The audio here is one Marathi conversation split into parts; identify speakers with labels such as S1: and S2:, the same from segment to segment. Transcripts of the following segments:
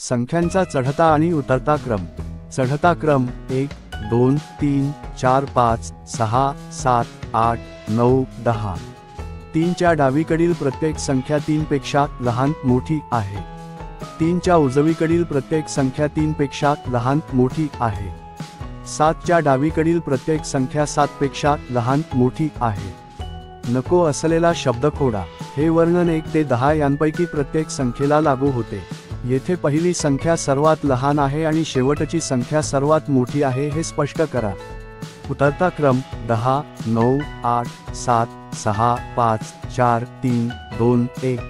S1: संख्यांचा चढता आणि उतरता क्रम। चढता क्रम 1 2 3 4 5 6 7 8 9 10। 3 च्या डावीकडील प्रत्येक संख्या 3 पेक्षा लहान मोठी आहे। 3 च्या उजवीकडील प्रत्येक संख्या 3 पेक्षा लहान मोठी आहे। 7 च्या डावीकडील प्रत्येक संख्या 7 पेक्षा लहान मोठी आहे। नको असलेला शब्द खोडा। हे वर्णन 1 ते 10 यांपैकी प्रत्येक संख्येला लागू होते। येथे पहिली संख्या सर्वात लहान आहे आणि शेवटची संख्या सर्वात मोठी आहे हे स्पष्ट करा। उतरता क्रम 10 9 8 7 6 5 4 3 2 1।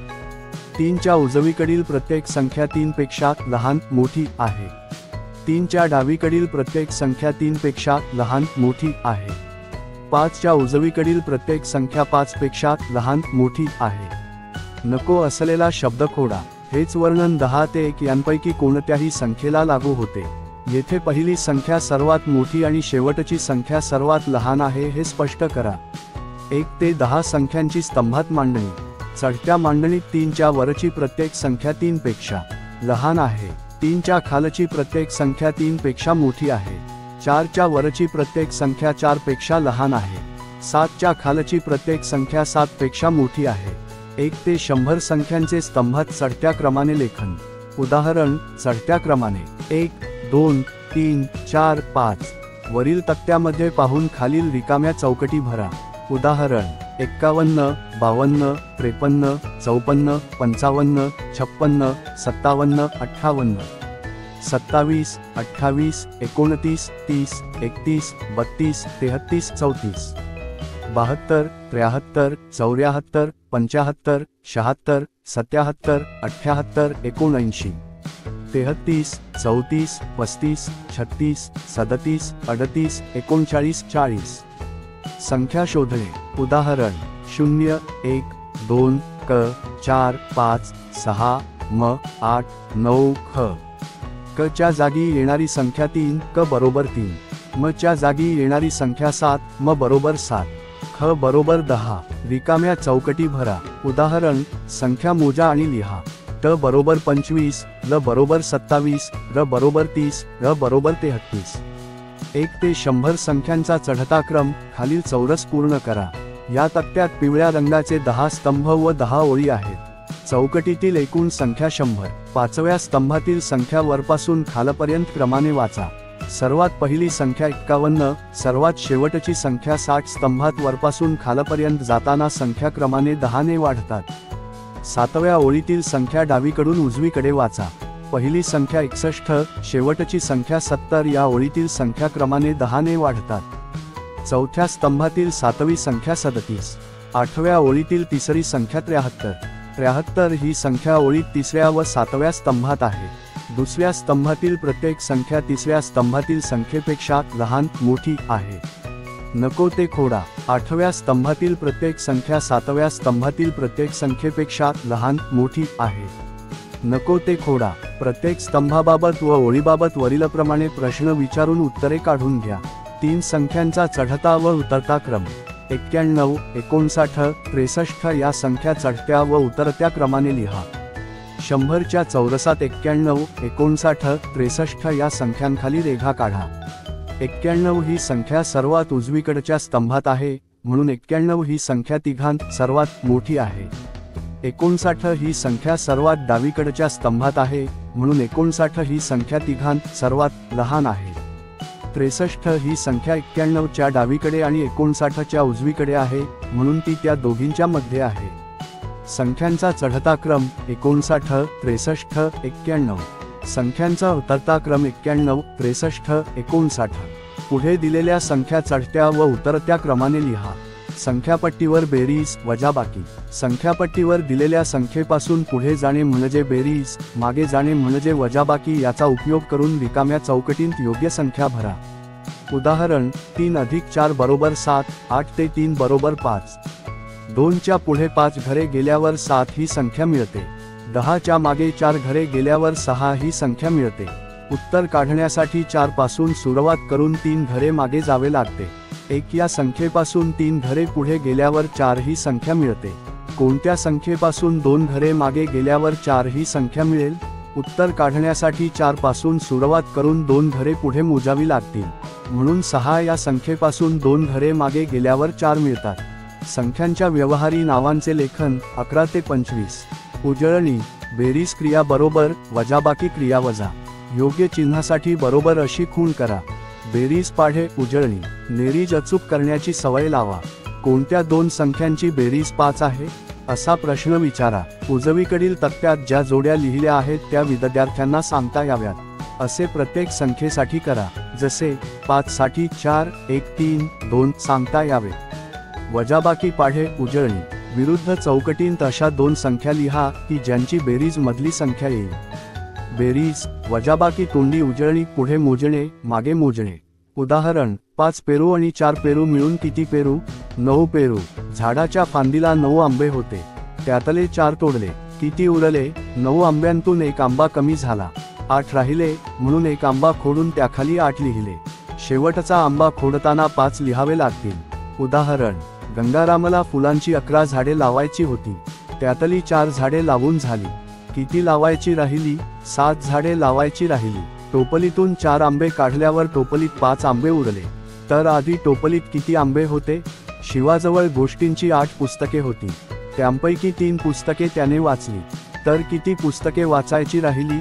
S1: 3 च्या उजवीकडील प्रत्येक संख्या 3 पेक्षा लहान मोठी आहे। 3 च्या डावीकडील प्रत्येक संख्या 3 पेक्षा लहान मोठी आहे। 5 च्या उजवीकडील प्रत्येक संख्या 5 पेक्षा लहान मोठी आहे। नको असलेला शब्द खोडा। हेच वर्णन 10 ते 1 यांपैकी कोणत्याही संख्येला लागू होते। येथे पहिली संख्या सर्वात मोठी आणि शेवटची संख्या सर्वात लहान आहे हे स्पष्ट करा। 1 ते 10 संख्यांची स्तंभात मांडणी। चढत्या मांडणीत 3 च्या वरची प्रत्येक संख्या 3 पेक्षा लहान आहे। 3 च्या खालची प्रत्येक संख्या 3 पेक्षा मोठी आहे। 4 च्या वरची प्रत्येक संख्या 4 पेक्षा लहान आहे। 7 च्या खालची प्रत्येक संख्या 7 पेक्षा मोठी आहे। 1 ते 100 संख्यांचे स्तंभात चढत्या क्रमाने लेखन। उदाहरण, चढत्या क्रमाने 1 2 3 4 5। वरील तक्त्यामध्ये पाहून खालील रिकाम्या चौकटी भरा। उदाहरण, 51 52 53 54 55 56 57 58 27 28 29 30 31 32 33 34 72 73 74 75 76 77 78 79 33 34 35 36 37 38 39 40। संख्या शोधणे। उदाहरण, 0 1 2 क 4 5 6 म 8 9 ख। क च्या जागी येणारी संख्या 3 क बरोबर 3। म च्या जागी येणारी संख्या 7 म बरोबर 7। ख बरोबर 10। रिकाम्या चौकटी भरा। उदाहरण, संख्या मोजा आणि लिहा। ट बरोबर 25, ल बरोबर 27, र बरोबर 30, र बरोबर 33। 1 ते 100 संख्यांचा चढता क्रम। खालील चौरस पूर्ण करा। या तक्त्यात पिवळ्या रंगाचे 10 स्तंभ व 10 ओळी आहेत। चौकटीतील एकूण संख्या 100। 5व्या स्तंभातील संख्या वरपासून खालपर्यंत क्रमाने वाचा। सर्वात पहिली संख्या 51, सर्वात शेवटची संख्या 60। स्तंभात वरपासून खालपर्यंत जाताना संख्या क्रमाने 10 ने वाढतात। 7व्या ओळीतील संख्या डावीकडून उजवीकडे वाचा। पहिली संख्या 61, शेवटची संख्या 70। या ओळीतील संख्या क्रमाने 10 ने वाढतात। चौथ्या स्तंभातील 7वी संख्या 37। 8व्या ओळीतील तिसरी संख्या 73। 73 ही संख्या ओळीत 3ऱ्या व 7व्या स्तंभात आहे। दुसऱ्या स्तंभातील प्रत्येक संख्या 3ऱ्या स्तंभातील संख्येपेक्षा लहान मोठी आहे। नको ते खोडा। 8व्या स्तंभातील प्रत्येक संख्या 7व्या स्तंभातील प्रत्येक संख्येपेक्षा लहान मोठी आहे। नको ते खोडा। प्रत्येक स्तंभाबाबत व ओळीबाबत वरीलप्रमाणे प्रश्न विचारून उत्तरे काढून घ्या। 3 संख्यांचा चढता व उतरता क्रम। 91 59 63 या संख्या चढत्या व उतरत्या क्रमाने लिहा। 100 च्या चौरसात 91 59 63 या संख्यांखाली रेघा काढा। 91 ही संख्या सर्वात उजवीकडच्या स्तंभात आहे, म्हणून 91 ही संख्या तिघांत सर्वात मोठी आहे। 59 ही संख्या सर्वात डावीकडच्या स्तंभात आहे, म्हणून 59 ही संख्या तिघांत सर्वात लहान आहे। 63 ही संख्या 91 च्या डावीकडे आणि 59 च्या उजवीकडे आहे, म्हणून ती त्या दोघींच्या मध्ये आहे। संख्यांचा चढता क्रम 59 63 91। संख्यांचा उतरता क्रम 91 63 59। पुढे दिलेल्या संख्या चढत्या व उतरत्या क्रमाने लिहा। संख्यापट्टीवर बेरीज वजाबाकी। संख्यापट्टीवर दिलेल्या संख्येपासून पुढे जाणे म्हणजे बेरीज, मागे जाणे म्हणजे वजाबाकी। याचा उपयोग करून रिकाम्या चौकटीत योग्य संख्या भरा। उदाहरण, 3 अधिक 4 बरोबर 7, 8 ते 3 बरोबर 5। 2 च्या पुढे 5 घरे गेल्यावर 7 ही संख्या मिळते। 10 च्या मागे 4 घरे गेल्यावर 6 ही संख्या मिळते। उत्तर काढण्यासाठी 4 पासून सुरुवात करून 3 घरे मागे जावे लागते। 1 या संख्येपासून 3 घरे पुढे गेल्यावर 4 ही संख्या मिळते। कोणत्या संख्येपासून 2 घरे मागे गेल्यावर 4 ही संख्या मिळेल? उत्तर काढण्यासाठी 4 पासून सुरुवात करून 2 घरे पुढे मोजावी लागतील, म्हणून 6 या संख्येपासून 2 घरे मागे गेल्यावर 4 मिळतात. संख्यांच्या व्यवहारी नावांचे लेखन 11 ते 25. उजळणी, बेरीज क्रिया बरोबर, वजाबाकी क्रिया वजा. योग्य चिन्हासाठी बरोबर अशी खूण करा. बेरीज पाढे उजळणी. नेरीज अचूक करण्याची सवय लावा. कोणत्या 2 संख्यांची बेरीज 5 आहे असा प्रश्न विचारा. उजवीकडील तक्त्यात ज्या जोड्या लिहिल्या आहेत त्या विद्यार्थ्यांना सांगता याव्यात. असे प्रत्येक संख्येसाठी करा. जसे 5 साठी 4, 1, 3, 2 सांगता यावे. वजाबाकी पाढे उजळणी. विरुद्ध चौकटींत अशा 2 संख्या लिहा की ज्यांची बेरीज मधली संख्या येईल. बेरीज, वजाबाकी तोंडी उजळणी. पुढे मोजणे, मागे मोजणे. उदाहरण, 5 पेरू आणि 4 पेरू मिळून किती पेरू? 9 पेरू. झाडाच्या फांदीला 9 आंबे होते, त्यातले 4 तोडले. किती उरले? 9 आंब्यांतून 1 आंबा कमी झाला, 8 राहिले, म्हणून 1 आंबा खोडून त्याखाली 8 लिहिले. शेवटचा आंबा खोडताना 5 लिहावे लागतील. उदाहरण, गंगारामला फुलांची 11 झाडे लावायची होती, त्यातली 4 झाडे लावून झाली. किती लावायची राहिली? 7 झाडे लावायची राहिली. टोपलीतून 4 आंबे काढल्यावर टोपलीत 5 आंबे उरले. तर आधी टोपलीत किती आंबे होते? शिवाजवळ गोष्टींची 8 पुस्तके होती, त्यांपैकी 3 पुस्तके त्याने वाचली. तर किती पुस्तके वाचायची राहिली?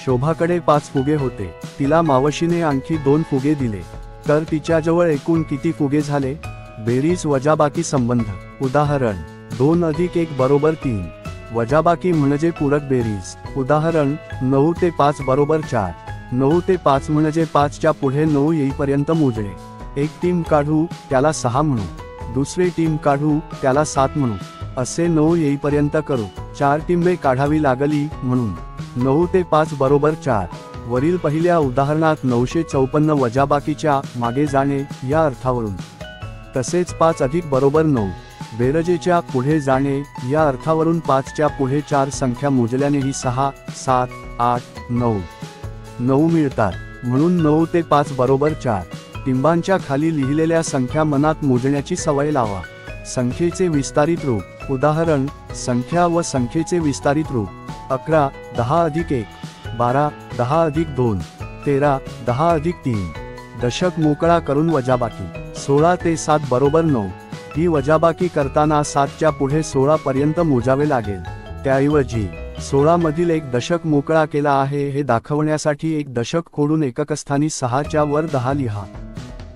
S1: शोभाकडे 5 फुगे होते, तिला मावशीने आणखी 2 फुगे दिले, तर तिच्याजवळ एकूण किती फुगे झाले? बेरीज वजाबाकी संबंध. उदाहरण, 2 अधिक 1 बरोबर 3. वजाबाकी म्हणजे पूरक बेरीज. उदाहरण, 9 ते 5 बरोबर 4. 9 ते 5 म्हणजे 5 च्या पुढे 9 येईपर्यंत मोजणे. एक टीम काढू, त्याला 6 म्हणू. दुसरी टीम काढू, त्याला 7 म्हणू. असे 9 येईपर्यंत करू. 4 टिंबे काढावी लागली, म्हणून 9 ते 5 बरोबर 4. वरील पहिल्या उदाहरणात 954 वजाबाकीच्या मागे जाणे या अर्थावरून, तसेच 5 अधिक बरोबर 9 बेरजेच्या पुढे जाणे या अर्थावरून 5 च्या पुढे 4 संख्या मोजल्यानेही 6, 7, 8, 9 मिळतात, म्हणून 9 ते 5 बरोबर 4. टिंबांच्या खाली लिहिलेल्या संख्या मनात मोजण्याची सवय लावा. संख्येचे विस्तारित रूप. उदाहरण, संख्या व संख्येचे विस्तारित रूप. 11, 10 अधिक 1, 12, 10 अधिक 2, 13, 10 अधिक 3. दशक मोकळा करून वजाबाकी. 16 ते 7 बरोबर 9. ही वजाबाकी करताना 7 च्या पुढे 16 पर्यंत मोजावे लागेल. त्याऐवजी 16 मधील एक दशक मोकळा केला आहे हे दाखवण्यासाठी एक दशक खोडून एककस्थानी 6 च्या वर 10 लिहा.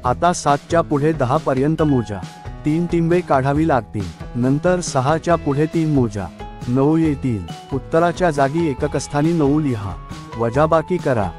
S1: आता 7 च्या पुढे 10 पर्यंत मोजा. 3 टिंबे काढावी लागतील. नंतर 6 च्या पुढे 3 मोजा. 9 येतील. उत्तराच्या जागी एककस्थानी 9 लिहा. वजाबाकी करा.